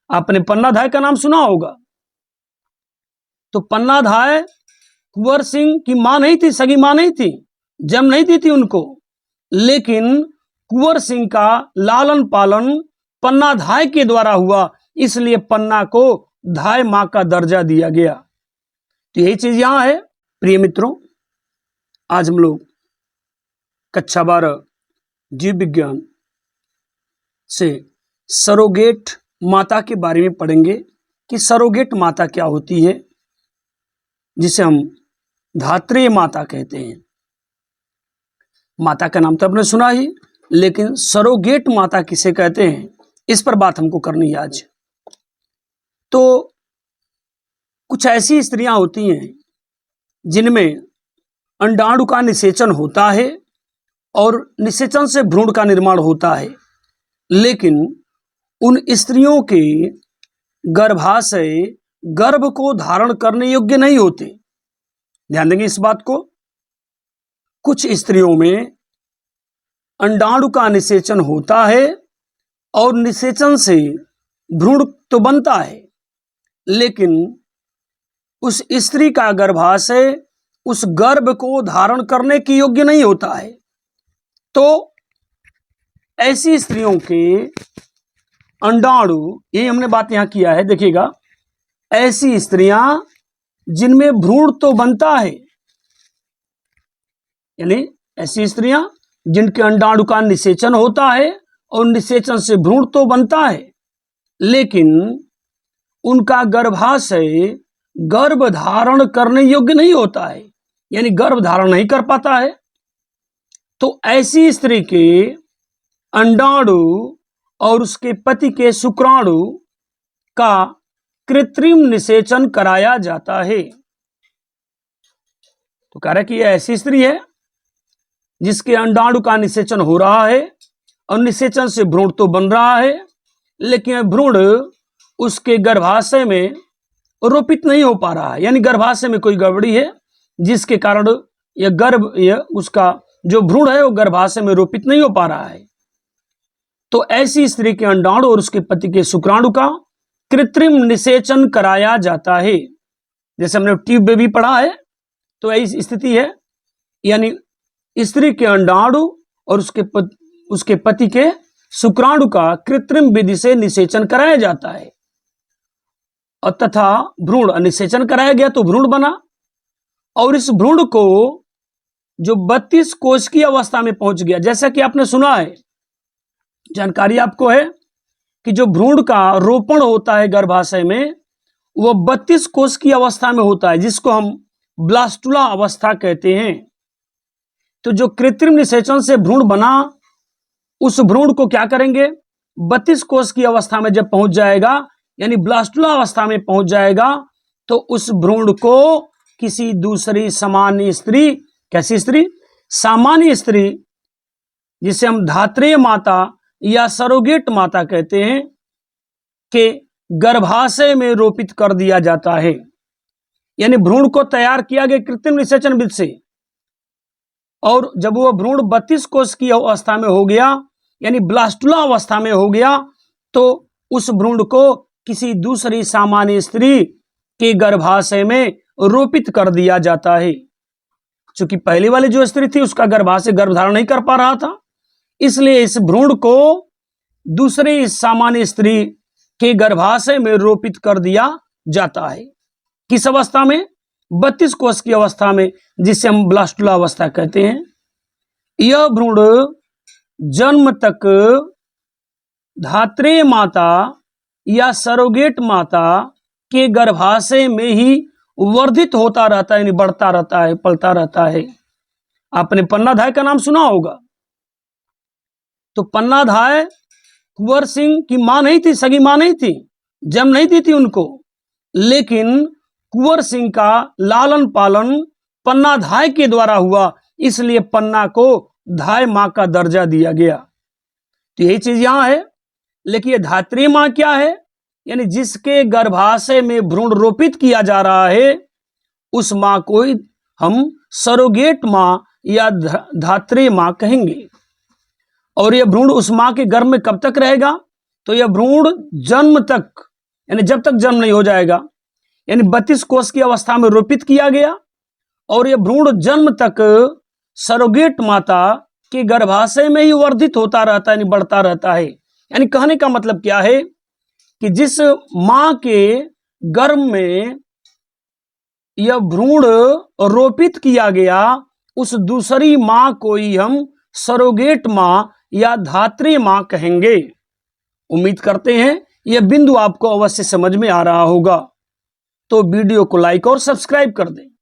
आपने पन्नाधाय का नाम सुना होगा। तो पन्नाधाय कुंवर सिंह की मां नहीं थी, सगी मां नहीं थी, जन्म नहीं दी थी उनको, लेकिन कुंवर सिंह का लालन पालन पन्नाधाय के द्वारा हुआ, इसलिए पन्ना को धाय मां का दर्जा दिया गया। तो यही चीज यहां है। प्रिय मित्रों, आज हम लोग कक्षा 12 जीव विज्ञान से सरोगेट माता के बारे में पढ़ेंगे कि सरोगेट माता क्या होती है, जिसे हम धात्रेय माता कहते हैं। माता का नाम तो आपने सुना ही, लेकिन सरोगेट माता किसे कहते हैं, इस पर बात हमको करनी है आज। तो कुछ ऐसी स्त्रियां होती हैं जिनमें अंडाणु का निषेचन होता है और निषेचन से भ्रूण का निर्माण होता है, लेकिन उन स्त्रियों के गर्भाशय गर्भ को धारण करने योग्य नहीं होते। ध्यान देंगे इस बात को। कुछ स्त्रियों में अंडाणु का निषेचन होता है और निषेचन से भ्रूण तो बनता है, लेकिन उस स्त्री का गर्भाशय उस गर्भ को धारण करने के योग्य नहीं होता है। तो ऐसी स्त्रियों के अंडाणु, ये हमने बात यहां किया है, देखिएगा, ऐसी स्त्रियां जिनमें भ्रूण तो बनता है, यानी ऐसी स्त्रियां जिनके अंडाणु का निषेचन होता है और निषेचन से भ्रूण तो बनता है, लेकिन उनका गर्भाशय गर्भ धारण करने योग्य नहीं होता है, यानी गर्भ धारण नहीं कर पाता है। तो ऐसी स्त्री के अंडाणु और उसके पति के शुक्राणु का कृत्रिम निषेचन कराया जाता है। तो कह रहा है कि यह ऐसी स्त्री है जिसके अंडाणु का निषेचन हो रहा है और निषेचन से भ्रूण तो बन रहा है, लेकिन भ्रूण उसके गर्भाशय में रोपित नहीं हो पा रहा है, यानी गर्भाशय में कोई गड़बड़ी है जिसके कारण उसका जो भ्रूण है वो गर्भाशय में रोपित नहीं हो पा रहा है। तो ऐसी स्त्री के अंडाणु और उसके पति के शुक्राणु का कृत्रिम निषेचन कराया जाता है। जैसे हमने ट्यूब बेबी पढ़ा है, तो ऐसी स्थिति है, यानी स्त्री के अंडाणु और उसके पति के शुक्राणु का कृत्रिम विधि से निषेचन कराया जाता है और तथा भ्रूण निषेचन कराया गया तो भ्रूण बना, और इस भ्रूण को जो 32 कोश की अवस्था में पहुंच गया, जैसा कि आपने सुना है, जानकारी आपको है कि जो भ्रूण का रोपण होता है गर्भाशय में, वो 32 कोश की अवस्था में होता है, जिसको हम ब्लास्टुला अवस्था कहते हैं। तो जो कृत्रिम निषेचन से भ्रूण बना, उस भ्रूण को क्या करेंगे, 32 कोश की अवस्था में जब पहुंच जाएगा, यानी ब्लास्टुला अवस्था में पहुंच जाएगा, तो उस भ्रूण को किसी दूसरी सामान्य स्त्री, कैसी स्त्री, सामान्य स्त्री, जिसे हम धात्रेय माता या सरोगेट माता कहते हैं, के गर्भाशय में रोपित कर दिया जाता है। यानी भ्रूण को तैयार किया गया कृत्रिम निषेचन विधि से, और जब वह भ्रूण 32 कोश की अवस्था में हो गया, यानी ब्लास्टुला अवस्था में हो गया, तो उस भ्रूण को किसी दूसरी सामान्य स्त्री के गर्भाशय में रोपित कर दिया जाता है। क्योंकि पहली वाली जो स्त्री थी उसका गर्भाशय गर्भधारण नहीं कर पा रहा था, इसलिए इस भ्रूण को दूसरी सामान्य स्त्री के गर्भाशय में रोपित कर दिया जाता है। किस अवस्था में, 32 कोश की अवस्था में, जिसे हम ब्लास्टुला अवस्था कहते हैं। यह भ्रूण जन्म तक धात्रेय माता या सरोगेट माता के गर्भाशय में ही वर्धित होता रहता है, यानी बढ़ता रहता है, पलता रहता है। आपने पन्नाधाय का नाम सुना होगा। तो पन्नाधाय कुंवर सिंह की मां नहीं थी, सगी मां नहीं थी, जन्म नहीं दी थी उनको, लेकिन कुंवर सिंह का लालन पालन पन्नाधाय के द्वारा हुआ, इसलिए पन्ना को धाय मां का दर्जा दिया गया। तो यही चीज यहां है। लेकिन ये धात्री मां क्या है, यानी जिसके गर्भाशय में भ्रूण रोपित किया जा रहा है, उस मां को हम सरोगेट मां या धात्री मां कहेंगे। और यह भ्रूण उस मां के गर्भ में कब तक रहेगा, तो यह भ्रूण जन्म तक यानी जब तक जन्म नहीं हो जाएगा, यानी 32 कोष की अवस्था में रोपित किया गया और यह भ्रूण जन्म तक सरोगेट माता के गर्भाशय में ही वर्धित होता रहता है, यानी बढ़ता रहता है। यानी कहने का मतलब क्या है कि जिस मां के गर्भ में यह भ्रूण रोपित किया गया, उस दूसरी मां को ही हम सरोगेट मां या धात्री मां कहेंगे। उम्मीद करते हैं यह बिंदु आपको अवश्य समझ में आ रहा होगा। तो वीडियो को लाइक और सब्सक्राइब कर दें।